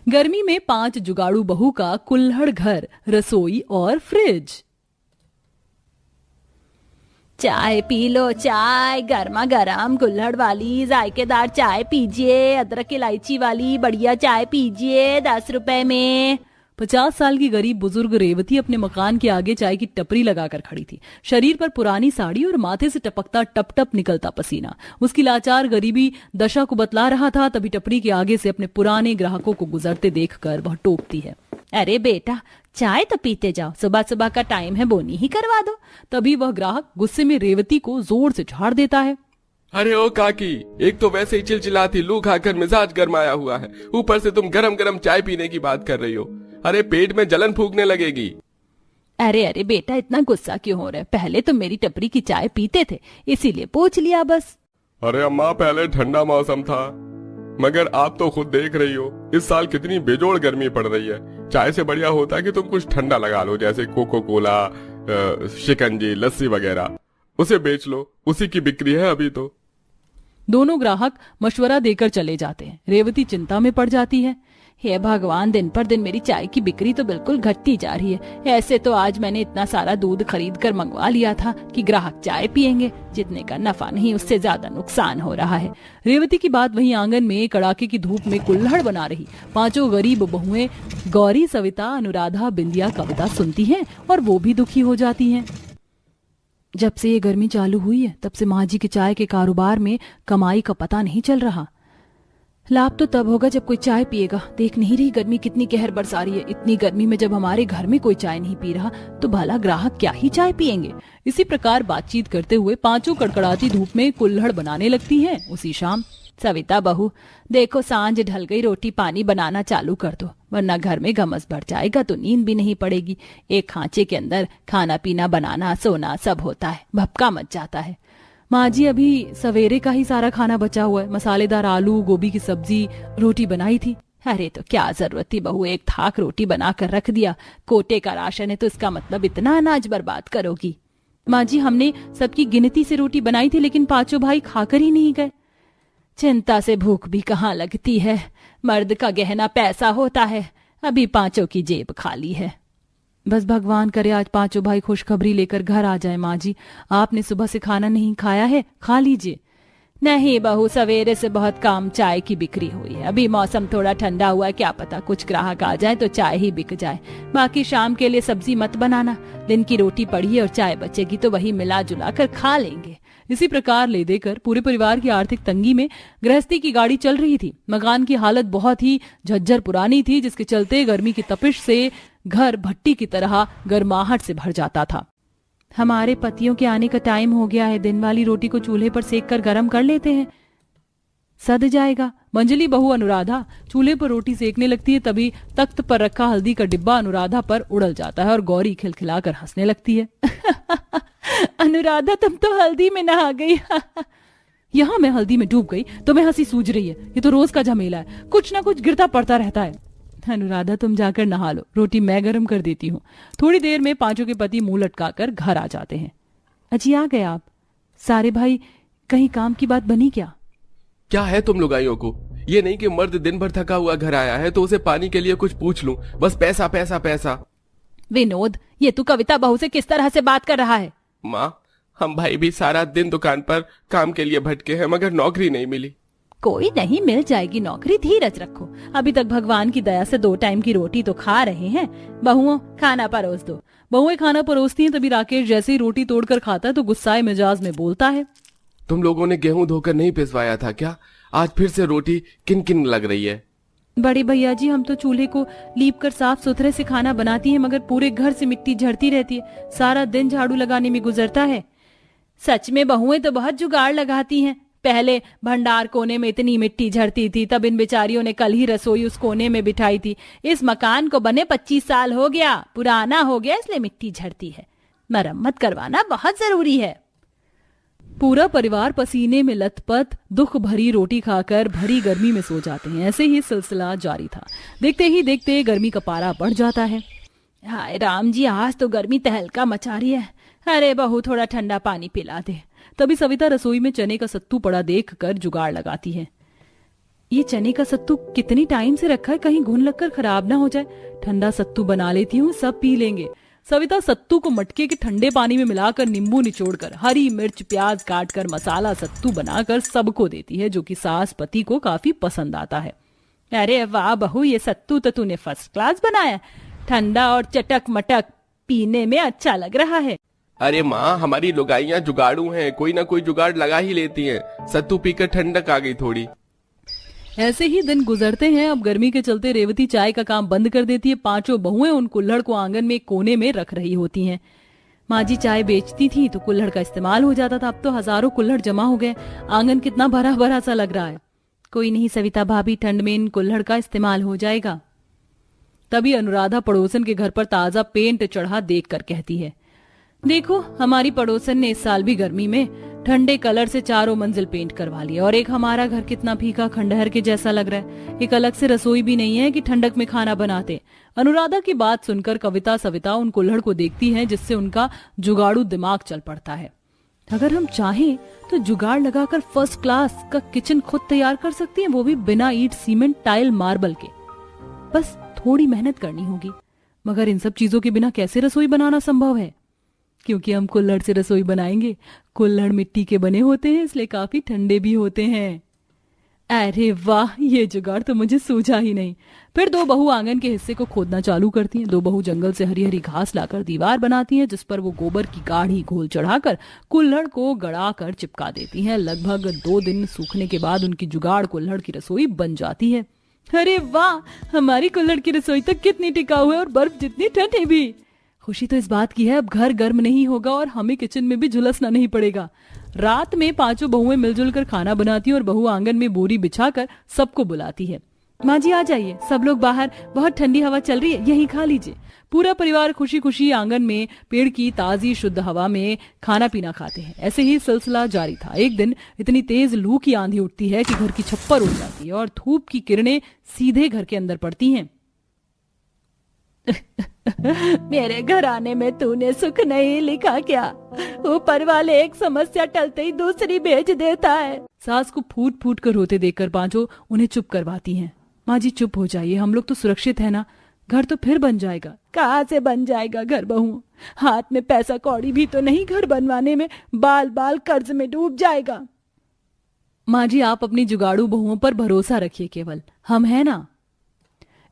गर्मी में 5 जुगाड़ू बहू का कुल्हड़ घर, रसोई और फ्रिज। चाय पी लो, चाय गर्मा गर्म कुल्हड़ वाली जायकेदार चाय पीजिए, अदरक इलायची वाली बढ़िया चाय पीजिए 10 रुपए में। 50 साल की गरीब बुजुर्ग रेवती अपने मकान के आगे चाय की टपरी लगाकर खड़ी थी। शरीर पर पुरानी साड़ी और माथे से टपकता टप टप निकलता पसीना उसकी लाचार गरीबी दशा को बतला रहा था। तभी टपरी के आगे से अपने पुराने ग्राहकों को गुजरते देखकर वह टोकती है, अरे बेटा चाय तो पीते जाओ, सुबह सुबह का टाइम है, बोनी ही करवा दो। तभी वह ग्राहक गुस्से में रेवती को जोर से झाड़ देता है। अरे ओ काकी, एक तो वैसे ही चिलचिलाती लू खाकर मिजाज गरमाया हुआ है, ऊपर से तुम गरम गरम चाय पीने की बात कर रही हो। अरे पेट में जलन फूकने लगेगी। अरे अरे बेटा इतना गुस्सा क्यों हो रहा है? पहले तो मेरी टपरी की चाय पीते थे इसीलिए पूछ लिया बस। अरे अम्मा पहले ठंडा मौसम था, मगर आप तो खुद देख रही हो इस साल कितनी बेजोड़ गर्मी पड़ रही है। चाय से बढ़िया होता है कि तुम कुछ ठंडा लगा लो, जैसे कोको कोला, शिकंजी, लस्सी वगैरह, उसे बेच लो, उसी की बिक्री है अभी तो। दोनों ग्राहक मशवरा देकर चले जाते हैं। रेवती चिंता में पड़ जाती है। हे भगवान, दिन पर दिन मेरी चाय की बिक्री तो बिल्कुल घटती जा रही है। ऐसे तो आज मैंने इतना सारा दूध खरीद कर मंगवा लिया था कि ग्राहक चाय पियेंगे, जितने का नफा नहीं उससे ज्यादा नुकसान हो रहा है। रेवती की बात वहीं आंगन में कड़ाके की धूप में कुल्हड़ बना रही 5 गरीब बहुएं गौरी, सविता, अनुराधा, बिंदिया कविता सुनती हैं और वो भी दुखी हो जाती हैं। जब से ये गर्मी चालू हुई है तब से माँ जी के चाय के कारोबार में कमाई का पता नहीं चल रहा। लाभ तो तब होगा जब कोई चाय पिएगा। देख नहीं रही गर्मी कितनी कहर बरसा रही है। इतनी गर्मी में जब हमारे घर में कोई चाय नहीं पी रहा तो भला ग्राहक क्या ही चाय पिएंगे। इसी प्रकार बातचीत करते हुए 5 कड़कड़ाती धूप में कुल्हड़ बनाने लगती हैं। उसी शाम, सविता बहू देखो सांझ ढल गई, रोटी पानी बनाना चालू कर दो, वरना घर में घमस बढ़ जाएगा तो नींद भी नहीं पड़ेगी। एक खांचे के अंदर खाना पीना बनाना सोना सब होता है, भपका मच जाता है। माँ जी अभी सवेरे का ही सारा खाना बचा हुआ है, मसालेदार आलू गोभी की सब्जी रोटी बनाई थी। अरे तो क्या जरूरत थी बहू, एक थाक रोटी बना कर रख दिया। कोटे का राशन है तो इसका मतलब इतना अनाज बर्बाद करोगी? माँ जी हमने सबकी गिनती से रोटी बनाई थी लेकिन 5 भाई खाकर ही नहीं गए। चिंता से भूख भी कहाँ लगती है, मर्द का गहना पैसा होता है। अभी 5 की जेब खाली है। बस भगवान करे आज 5 भाई खुशखबरी लेकर घर आ जाए। माँ जी आपने सुबह से खाना नहीं खाया है, खा लीजिए। नहीं बहू, सवेरे से बहुत कम चाय की बिक्री हुई है। अभी मौसम थोड़ा ठंडा हुआ है, क्या पता कुछ ग्राहक आ जाए तो चाय ही बिक जाए। बाकी शाम के लिए सब्जी मत बनाना, दिन की रोटी पड़ी है और चाय बचेगी तो वही मिला जुला कर खा लेंगे। इसी प्रकार ले देकर पूरे परिवार की आर्थिक तंगी में गृहस्थी की गाड़ी चल रही थी। मकान की हालत बहुत ही झज्जर पुरानी थी, जिसके चलते गर्मी की तपिश से घर भट्टी की तरह गर्माहट से भर जाता था। हमारे पतियों के आने का टाइम हो गया है, दिन वाली रोटी को चूल्हे पर सेक कर गर्म कर लेते हैं, सद जाएगा। मंजली बहू अनुराधा चूल्हे पर रोटी सेकने लगती है। तभी तख्त पर रखा हल्दी का डिब्बा अनुराधा पर उड़ल जाता है और गौरी खिलखिलाकर हंसने लगती है। अनुराधा तुम तो हल्दी में नहा गई। यहाँ मैं हल्दी में डूब गई तो मैं हंसी सूझ रही है। ये तो रोज का झमेला है, कुछ ना कुछ गिरता पड़ता रहता है। अनुराधा तुम जाकर नहा लो, रोटी मैं गर्म कर देती हूँ। थोड़ी देर में 5 के पति मुंह लटकाकर घर आ जाते हैं। अजी आ गए आप? सारे भाई कहीं काम की बात बनी क्या? क्या है तुम लुगाइयों को? ये नहीं कि मर्द दिन भर थका हुआ घर आया है तो उसे पानी के लिए कुछ पूछ लूं, बस पैसा पैसा पैसा। विनोद, ये तू कविता बहू से किस तरह से बात कर रहा है? माँ, हम भाई भी सारा दिन दुकान पर काम के लिए भटके हैं मगर नौकरी नहीं मिली। कोई नहीं, मिल जाएगी नौकरी, धीरज रखो। अभी तक भगवान की दया से 2 टाइम की रोटी तो खा रहे हैं। बहुओं खाना परोस दो। बहुएं खाना परोसती हैं। तभी राकेश जैसे ही रोटी तोड़कर खाता है तो गुस्साए मिजाज में बोलता है, तुम लोगों ने गेहूं धोकर नहीं पिसवाया था क्या? आज फिर से रोटी किन किन लग रही है। बड़े भैया जी हम तो चूल्हे को लीप कर साफ सुथरे से खाना बनाती हैं मगर पूरे घर से मिट्टी झड़ती रहती है, सारा दिन झाड़ू लगाने में गुजरता है। सच में बहुएं तो बहुत जुगाड़ लगाती हैं। पहले भंडार कोने में इतनी मिट्टी झड़ती थी, तब इन बेचारियों ने कल ही रसोई उस कोने में बिठाई थी। इस मकान को बने 25 साल हो गया, पुराना हो गया, इसलिए मिट्टी झड़ती है। मरम्मत करवाना बहुत जरूरी है। पूरा परिवार पसीने में लथपथ दुख भरी रोटी खाकर भरी गर्मी में सो जाते हैं। ऐसे ही सिलसिला जारी था। देखते ही देखते गर्मी का पारा बढ़ जाता है। हाय राम जी, आज तो गर्मी तहलका मचा रही है। अरे बहू थोड़ा ठंडा पानी पिला दे। तभी सविता रसोई में चने का सत्तू पड़ा देखकर जुगाड़ लगाती है। ये चने का सत्तू कितनी टाइम से रखा है, कहीं घुन लगकर खराब ना हो जाए। ठंडा सत्तू बना लेती हूँ, सब पी लेंगे। सविता सत्तू को मटके के ठंडे पानी में मिलाकर नींबू निचोड़कर हरी मिर्च प्याज काटकर मसाला सत्तू बनाकर सबको देती है, जो कि सास पति को काफी पसंद आता है। अरे वाह बहू, ये सत्तू तो तूने फर्स्ट क्लास बनाया, ठंडा और चटक मटक, पीने में अच्छा लग रहा है। अरे माँ, हमारी लुगाइयाँ जुगाड़ू हैं, कोई ना कोई जुगाड़ लगा ही लेती हैं। सत्तू पीकर ठंडक आ गई थोड़ी। ऐसे ही दिन गुजरते हैं। अब गर्मी के चलते रेवती चाय का काम बंद कर देती है। पांचों बहुएं उन कुल्हड़ को आंगन में कोने में रख रही होती हैं। माँ जी चाय बेचती थी तो कुल्हड़ का इस्तेमाल हो जाता था। अब तो हजारों कुल्हड़ जमा हो गए। आंगन कितना भरा भरा सा लग रहा है। कोई नहीं सविता भाभी, ठंड में इन कुल्हड़ का इस्तेमाल हो जाएगा। तभी अनुराधा पड़ोसन के घर पर ताजा पेंट चढ़ा देखकर कहती है, देखो हमारी पड़ोसन ने इस साल भी गर्मी में ठंडे कलर से चारों मंजिल पेंट करवा लिया, और एक हमारा घर कितना फीका खंडहर के जैसा लग रहा है। एक अलग से रसोई भी नहीं है कि ठंडक में खाना बनाते। अनुराधा की बात सुनकर कविता सविता उन कुल्हड़ को देखती हैं, जिससे उनका जुगाड़ू दिमाग चल पड़ता है। अगर हम चाहें तो जुगाड़ लगाकर फर्स्ट क्लास का किचन खुद तैयार कर सकती हैं, वो भी बिना ईंट सीमेंट टाइल मार्बल के। बस थोड़ी मेहनत करनी होगी। मगर इन सब चीजों के बिना कैसे रसोई बनाना संभव है? क्योंकि हम कुल्हड़ से रसोई बनाएंगे। कुल्हड़ मिट्टी के बने होते हैं, इसलिए काफी ठंडे भी होते हैं। अरे वाह, ये जुगाड़ तो मुझे सूझा ही नहीं। फिर दो बहू आंगन के हिस्से को खोदना चालू करती हैं। दो बहू जंगल से हरी हरी घास लाकर दीवार बनाती हैं, जिस पर वो गोबर की गाढ़ी घोल चढ़ाकर कुल्हड़ को गड़ाकर चिपका देती हैं। लगभग 2 दिन सूखने के बाद उनकी जुगाड़ कुल्हड़ की रसोई बन जाती है। अरे वाह, हमारी कुल्हड़ की रसोई तो कितनी टिकाऊ है और बर्फ जितनी ठंडी भी। खुशी तो इस बात की है अब घर गर्म नहीं होगा और हमें किचन में भी झुलसना नहीं पड़ेगा। रात में पांचों बहुएं मिलजुल कर खाना बनाती हैं और बहू आंगन में बोरी बिछाकर सबको बुलाती है। माँ जी आ जाइए, सब लोग बाहर, बहुत ठंडी हवा चल रही है, यहीं खा लीजिए। पूरा परिवार खुशी खुशी आंगन में पेड़ की ताजी शुद्ध हवा में खाना पीना खाते हैं। ऐसे ही सिलसिला जारी था। एक दिन इतनी तेज लू की आंधी उठती है कि घर की छप्पर उड़ जाती है और धूप की किरणें सीधे घर के अंदर पड़ती हैं। मेरे घर आने में तूने सुख नहीं लिखा क्या? ऊपर वाले एक समस्या टलते ही दूसरी भेज देता है। सास को फूट फूट कर रोते देखकर पांचों उन्हें चुप करवाती हैं। माँ जी चुप हो जाइए, हम लोग तो सुरक्षित है ना, घर तो फिर बन जाएगा। कहाँ से बन जाएगा घर बहू? हाथ में पैसा कौड़ी भी तो नहीं, घर बनवाने में बाल बाल कर्ज में डूब जाएगा। माँ जी आप अपनी जुगाड़ू बहुओं पर भरोसा रखिए, केवल हम हैं ना।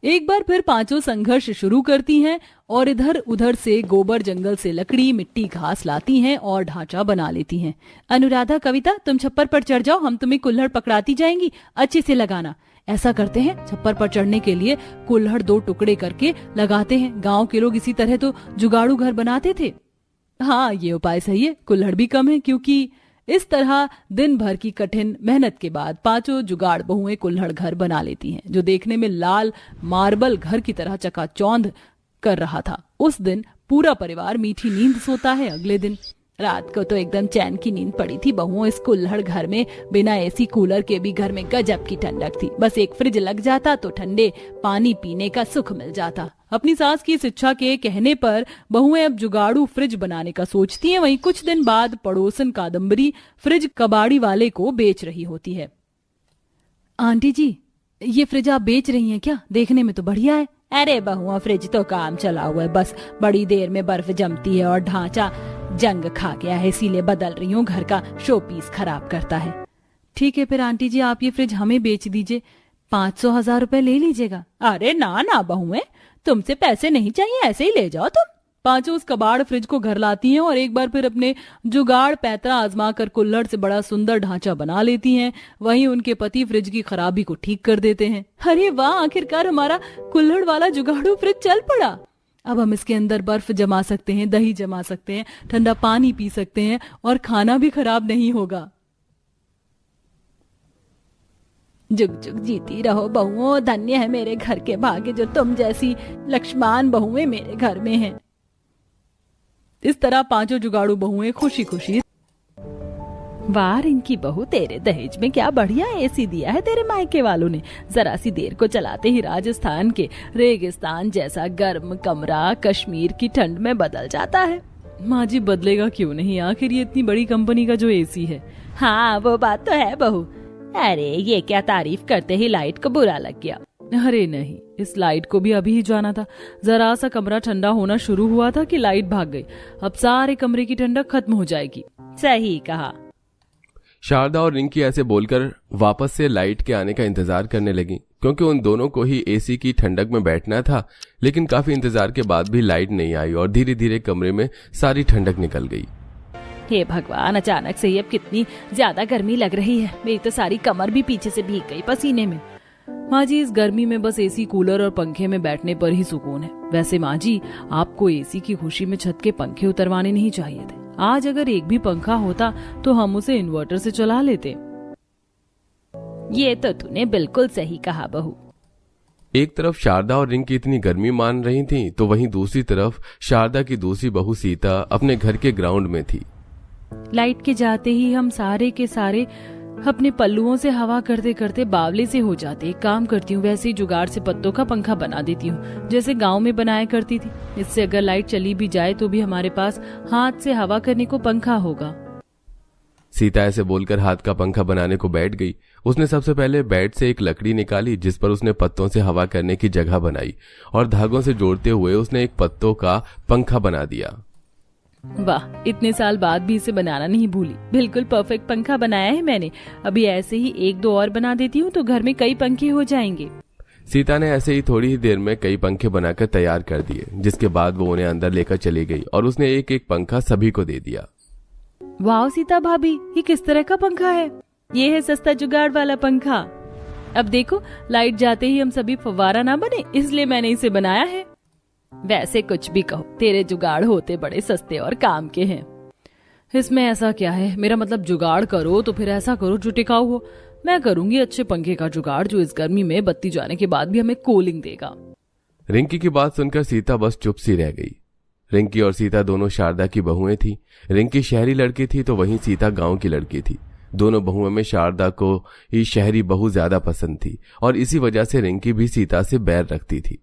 एक बार फिर पांचों संघर्ष शुरू करती हैं और इधर उधर से गोबर जंगल से लकड़ी मिट्टी घास लाती हैं और ढांचा बना लेती हैं। अनुराधा कविता तुम छप्पर पर चढ़ जाओ, हम तुम्हें कुल्हड़ पकड़ाती जाएंगी, अच्छे से लगाना। ऐसा करते हैं, छप्पर पर चढ़ने के लिए कुल्हड़ 2 टुकड़े करके लगाते हैं। गांव के लोग इसी तरह तो जुगाड़ू घर बनाते थे। हाँ ये उपाय सही है, कुल्हड़ भी कम है। क्योंकि इस तरह दिन भर की कठिन मेहनत के बाद पांचों जुगाड़ बहुएं कुल्हड़ घर बना लेती हैं, जो देखने में लाल मार्बल घर की तरह चकाचौंध कर रहा था। उस दिन पूरा परिवार मीठी नींद सोता है। अगले दिन रात को तो एकदम चैन की नींद पड़ी थी बहुओं इस कुल्हड़ घर में। बिना एसी कूलर के भी घर में गजब की ठंडक थी। बस एक फ्रिज लग जाता तो ठंडे पानी पीने का सुख मिल जाता। अपनी सास की इस इच्छा के कहने पर बहुएं अब जुगाड़ू फ्रिज बनाने का सोचती हैं। वहीं कुछ दिन बाद पड़ोसन कादम्बरी फ्रिज कबाड़ी वाले को बेच रही होती है। आंटी जी ये फ्रिज आप बेच रही हैं क्या? देखने में तो बढ़िया है। अरे बहुआ फ्रिज तो काम चला हुआ है, बस बड़ी देर में बर्फ जमती है और ढांचा जंग खा गया है, इसीलिए बदल रही हूँ, घर का शो पीस खराब करता है। ठीक है फिर आंटी जी आप ये फ्रिज हमें बेच दीजिए, 500,000 रुपए ले लीजिएगा। अरे ना ना बहुएं, तुमसे पैसे नहीं चाहिए, ऐसे ही ले जाओ तुम। पांचों उस कबाड़ फ्रिज को घर लाती हैं और एक बार फिर अपने जुगाड़ पैतरा आजमा कर कुल्हड़ से बड़ा सुंदर ढांचा बना लेती हैं। वहीं उनके पति फ्रिज की खराबी को ठीक कर देते हैं। अरे वाह, आखिरकार हमारा कुल्हड़ वाला जुगाड़ू फ्रिज चल पड़ा। अब हम इसके अंदर बर्फ जमा सकते हैं, दही जमा सकते हैं, ठंडा पानी पी सकते हैं और खाना भी खराब नहीं होगा। जुग जुग जीती रहो बहुओं, धन्य है मेरे घर के भाग्य जो तुम जैसी लक्ष्मण बहुएं मेरे घर में हैं। इस तरह पांचों जुगाड़ू बहुएं खुशी खुशी। वाह इनकी बहू, तेरे दहेज में क्या बढ़िया एसी दिया है तेरे मायके वालों ने। जरा सी देर को चलाते ही राजस्थान के रेगिस्तान जैसा गर्म कमरा कश्मीर की ठंड में बदल जाता है। माँ जी बदलेगा क्यों नहीं, आखिर ये इतनी बड़ी कंपनी का जो एसी है। हाँ वो बात तो है बहू, अरे ये क्या, तारीफ करते ही लाइट को बुरा लग गया। अरे नहीं, इस लाइट को भी अभी ही जाना था। जरा सा कमरा ठंडा होना शुरू हुआ था कि लाइट भाग गई। अब सारे कमरे की ठंडक खत्म हो जाएगी। सही कहा। शारदा और रिंकी ऐसे बोलकर वापस से लाइट के आने का इंतजार करने लगी, क्योंकि उन दोनों को ही एसी की ठंडक में बैठना था। लेकिन काफी इंतजार के बाद भी लाइट नहीं आई और धीरे धीरे कमरे में सारी ठंडक निकल गई। हे भगवान, अचानक से ही अब कितनी ज्यादा गर्मी लग रही है। मेरी तो सारी कमर भी पीछे से भीग गई पसीने में। माँ जी, इस गर्मी में बस एसी, कूलर और पंखे में बैठने पर ही सुकून है। वैसे माँ जी, आपको एसी की खुशी में छत के पंखे उतरवाने नहीं चाहिए थे। आज अगर एक भी पंखा होता तो हम उसे इन्वर्टर से चला लेते। ये तो तूने बिल्कुल सही कहा बहू। एक तरफ शारदा और रिंकी इतनी गर्मी मान रही थी, तो वहीं दूसरी तरफ शारदा की दूसरी बहू सीता अपने घर के ग्राउंड में थी। लाइट के जाते ही हम सारे के सारे अपने पल्लुओं से हवा करते करते बावले से हो जाते। एक काम करती हूँ, वैसे ही जुगाड़ से पत्तों का पंखा बना देती हूँ, जैसे गांव में बनाया करती थी। इससे अगर लाइट चली भी जाए तो भी हमारे पास हाथ से हवा करने को पंखा होगा। सीता ऐसे बोलकर हाथ का पंखा बनाने को बैठ गई। उसने सबसे पहले बेड से एक लकड़ी निकाली, जिस पर उसने पत्तों से हवा करने की जगह बनाई और धागों से जोड़ते हुए उसने एक पत्तों का पंखा बना दिया। वाह, इतने साल बाद भी इसे बनाना नहीं भूली। बिल्कुल परफेक्ट पंखा बनाया है मैंने। अभी ऐसे ही एक दो और बना देती हूँ तो घर में कई पंखे हो जाएंगे। सीता ने ऐसे ही थोड़ी ही देर में कई पंखे बनाकर तैयार कर दिए, जिसके बाद वो उन्हें अंदर लेकर चली गई और उसने एक एक पंखा सभी को दे दिया। वाह सीता भाभी, ये किस तरह का पंखा है? ये है सस्ता जुगाड़ वाला पंखा। अब देखो, लाइट जाते ही हम सभी फव्वारा ना बने, इसलिए मैंने इसे बनाया है। वैसे कुछ भी कहो, तेरे जुगाड़ होते बड़े सस्ते और काम के हैं। इसमें ऐसा क्या है? मेरा मतलब जुगाड़ करो तो फिर ऐसा करो जो टिकाऊ हो। मैं करूंगी अच्छे पंखे का जुगाड़, जो इस गर्मी में बत्ती जाने के बाद भी हमें कूलिंग देगा। रिंकी की बात सुनकर सीता बस चुप सी रह गई। रिंकी और सीता दोनों शारदा की बहुएं थी। रिंकी शहरी लड़की थी तो वहीं सीता गांव की लड़की थी। दोनों बहुओं में शारदा को ही शहरी बहू ज्यादा पसंद थी और इसी वजह से रिंकी भी सीता से बैर रखती थी।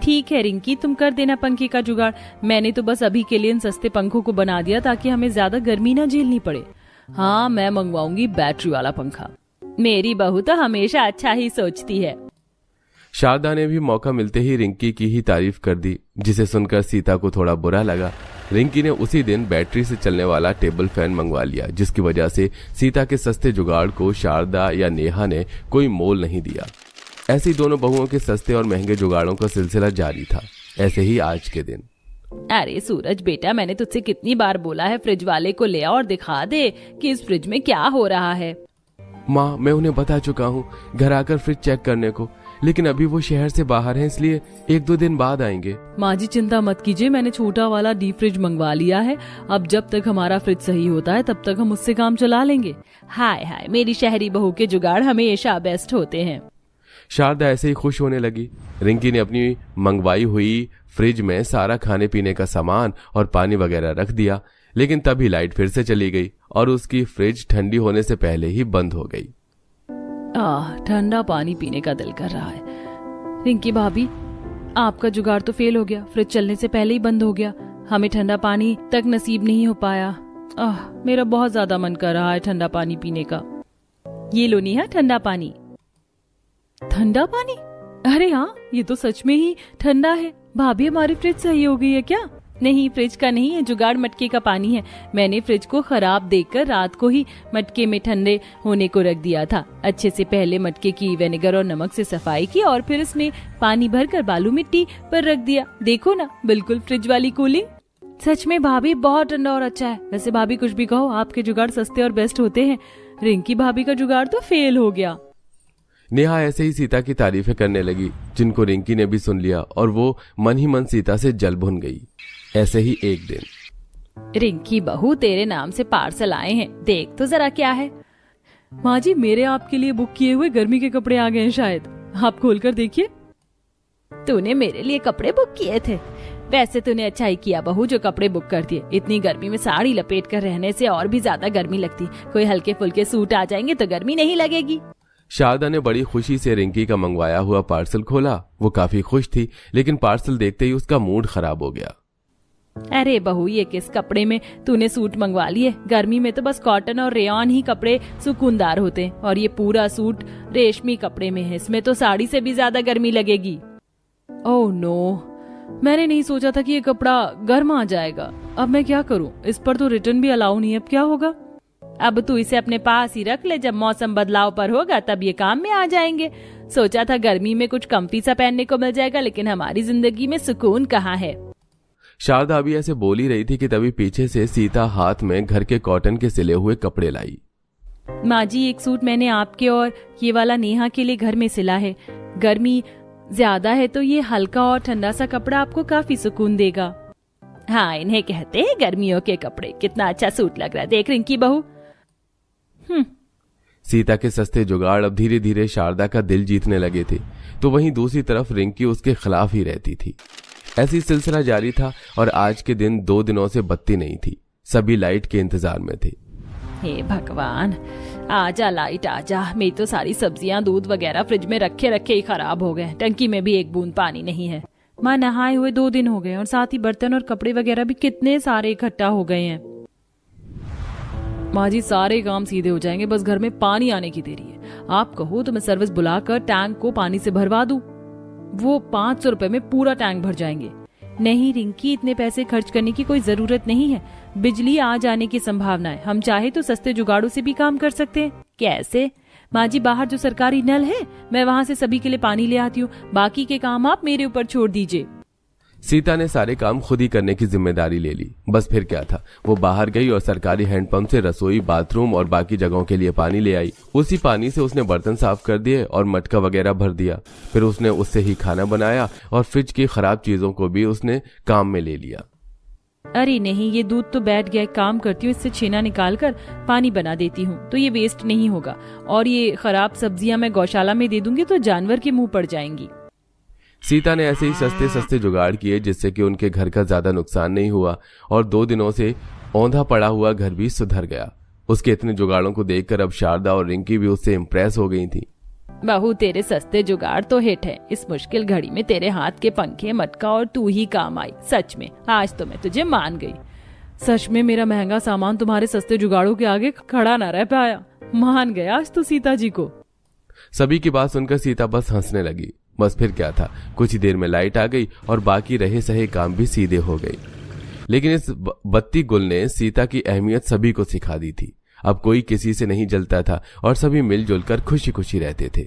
ठीक है रिंकी, तुम कर देना पंखे का जुगाड़। मैंने तो बस अभी के लिए इन सस्ते पंखों को बना दिया ताकि हमें ज्यादा गर्मी ना झेलनी पड़े। हाँ, मैं मंगवाऊंगी बैटरी वाला पंखा। मेरी बहू तो हमेशा अच्छा ही सोचती है। शारदा ने भी मौका मिलते ही रिंकी की ही तारीफ कर दी, जिसे सुनकर सीता को थोड़ा बुरा लगा। रिंकी ने उसी दिन बैटरी से चलने वाला टेबल फैन मंगवा लिया, जिसकी वजह से सीता के सस्ते जुगाड़ को शारदा या नेहा ने कोई मोल नहीं दिया। ऐसे ही दोनों बहुओं के सस्ते और महंगे जुगाड़ों का सिलसिला जारी था। ऐसे ही आज के दिन। अरे सूरज बेटा, मैंने तुझसे कितनी बार बोला है फ्रिज वाले को ले आ और दिखा दे कि इस फ्रिज में क्या हो रहा है। माँ, मैं उन्हें बता चुका हूँ घर आकर फ्रिज चेक करने को, लेकिन अभी वो शहर से बाहर हैं, इसलिए एक दो दिन बाद आएंगे। माँ जी चिंता मत कीजिए, मैंने छोटा वाला डीप फ्रिज मंगवा लिया है। अब जब तक हमारा फ्रिज सही होता है तब तक हम उससे काम चला लेंगे। हाय हाय, मेरी शहरी बहू के जुगाड़ हमेशा बेस्ट होते हैं। शारदा ऐसे ही खुश होने लगी। रिंकी ने अपनी मंगवाई हुई फ्रिज में सारा खाने पीने का सामान और पानी वगैरह रख दिया, लेकिन तभी लाइट फिर से चली गई और उसकी फ्रिज ठंडी होने से पहले ही बंद हो गई। ठंडा पानी पीने का दिल कर रहा है। रिंकी भाभी, आपका जुगाड़ तो फेल हो गया। फ्रिज चलने से पहले ही बंद हो गया। हमें ठंडा पानी तक नसीब नहीं हो पाया। मेरा बहुत ज्यादा मन कर रहा है ठंडा पानी पीने का। ये लो नेहा, ठंडा पानी। ठंडा पानी? अरे हाँ, ये तो सच में ही ठंडा है। भाभी, हमारी फ्रिज सही हो गई है क्या? नहीं, फ्रिज का नहीं है, जुगाड़ मटके का पानी है। मैंने फ्रिज को खराब देखकर रात को ही मटके में ठंडे होने को रख दिया था। अच्छे से पहले मटके की विनेगर और नमक से सफाई की और फिर इसमें पानी भरकर बालू मिट्टी पर रख दिया। देखो ना, बिल्कुल फ्रिज वाली कूलिंग। सच में भाभी, बहुत ठंडा और अच्छा है। वैसे भाभी कुछ भी कहो, आपके जुगाड़ सस्ते और बेस्ट होते हैं। रिंकी भाभी का जुगाड़ तो फेल हो गया। नेहा ऐसे ही सीता की तारीफें करने लगी, जिनको रिंकी ने भी सुन लिया और वो मन ही मन सीता से जल भुन गई। ऐसे ही एक दिन। रिंकी बहू, तेरे नाम से पार्सल आए हैं, देख तो जरा क्या है। माँ जी, मेरे आपके लिए बुक किए हुए गर्मी के कपड़े आ गए हैं शायद। आप खोलकर देखिए। तूने मेरे लिए कपड़े बुक किए थे? वैसे तूने अच्छा ही किया बहू जो कपड़े बुक कर दिए। इतनी गर्मी में साड़ी लपेट कर रहने से और भी ज्यादा गर्मी लगती। कोई हल्के फुल्के सूट आ जाएंगे तो गर्मी नहीं लगेगी। शारदा ने बड़ी खुशी से रिंकी का मंगवाया हुआ पार्सल खोला। वो काफी खुश थी, लेकिन पार्सल देखते ही उसका मूड खराब हो गया। अरे बहू, ये किस कपड़े में तूने सूट मंगवा लिए? गर्मी में तो बस कॉटन और रेयॉन ही कपड़े सुकूनदार होते हैं, और ये पूरा सूट रेशमी कपड़े में है। इसमें तो साड़ी से भी ज्यादा गर्मी लगेगी। ओह नो, मैंने नहीं सोचा था कि ये कपड़ा गर्म आ जाएगा। अब मैं क्या करूं? इस पर तो रिटर्न भी अलाउ नहीं है। अब क्या होगा? अब तू इसे अपने पास ही रख ले, जब मौसम बदलाव पर होगा तब ये काम में आ जाएंगे। सोचा था गर्मी में कुछ कम्फी सा पहनने को मिल जाएगा, लेकिन हमारी जिंदगी में सुकून कहाँ है। शारदा अभी ऐसे बोल ही रही थी कि तभी पीछे से सीता हाथ में घर के कॉटन के सिले हुए कपड़े लाई। माँ जी, एक सूट मैंने आपके और ये वाला नेहा के लिए घर में सिला है। गर्मी ज्यादा है तो ये हल्का और ठंडा सा कपड़ा आपको काफी सुकून देगा। हाँ, इन्हें कहते हैं गर्मियों के कपड़े। कितना अच्छा सूट लग रहा है, देख रिंकी बहू। सीता के सस्ते जुगाड़ अब धीरे धीरे शारदा का दिल जीतने लगे थे, तो वहीं दूसरी तरफ रिंकी उसके खिलाफ ही रहती थी। ऐसी सिलसिला जारी था और आज के दिन 2 दिनों से बत्ती नहीं थी। सभी लाइट के इंतजार में थे। हे भगवान, आजा लाइट आजा। मेरी तो सारी सब्जियां, दूध वगैरह फ्रिज में रखे रखे ही खराब हो गए। टंकी में भी एक बूंद पानी नहीं है। माँ नहाए हुए 2 दिन हो गए और साथ ही बर्तन और कपड़े वगैरह भी कितने सारे इकट्ठा हो गए हैं। माँ जी, सारे काम सीधे हो जाएंगे, बस घर में पानी आने की देरी है। आप कहो तो मैं सर्विस बुलाकर टैंक को पानी से भरवा दूं। वो 500 रुपए में पूरा टैंक भर जाएंगे। नहीं रिंकी, इतने पैसे खर्च करने की कोई जरूरत नहीं है। बिजली आ जाने की संभावना है। हम चाहे तो सस्ते जुगाड़ों से भी काम कर सकते हैं। कैसे? माँ जी, बाहर जो सरकारी नल है, मैं वहाँ से सभी के लिए पानी ले आती हूँ। बाकी के काम आप मेरे ऊपर छोड़ दीजिए। सीता ने सारे काम खुद ही करने की जिम्मेदारी ले ली। बस फिर क्या था, वो बाहर गई और सरकारी हैंडपंप से रसोई, बाथरूम और बाकी जगहों के लिए पानी ले आई। उसी पानी से उसने बर्तन साफ कर दिए और मटका वगैरह भर दिया। फिर उसने उससे ही खाना बनाया और फ्रिज की खराब चीजों को भी उसने काम में ले लिया। अरे नहीं, ये दूध तो बैठ गया। एक काम करती हूँ, इससे छेना निकाल कर पानी बना देती हूँ तो ये वेस्ट नहीं होगा। और ये खराब सब्जियां मैं गौशाला में दे दूंगी तो जानवर के मुंह पड़ जाएंगी। सीता ने ऐसे ही सस्ते सस्ते जुगाड़ किए जिससे कि उनके घर का ज्यादा नुकसान नहीं हुआ और 2 दिनों से औंधा पड़ा हुआ घर भी सुधर गया। उसके इतने जुगाड़ों को देखकर अब शारदा और रिंकी भी उससे इम्प्रेस हो गई थी। बहू, तेरे सस्ते जुगाड़ तो हिट है। इस मुश्किल घड़ी में तेरे हाथ के पंखे, मटका और तू ही काम आई। सच में आज तो मैं तुझे मान गई। सच में मेरा महंगा सामान तुम्हारे सस्ते जुगाड़ों के आगे खड़ा ना रह पाया। मान गया आज तो सीता जी को। सभी की बात सुनकर सीता बस हंसने लगी। बस फिर क्या था, कुछ ही देर में लाइट आ गई और बाकी रहे सहे काम भी सीधे हो गए। लेकिन इस बत्ती गुल ने सीता की अहमियत सभी को सिखा दी थी। अब कोई किसी से नहीं जलता था और सभी मिलजुल कर खुशी खुशी रहते थे।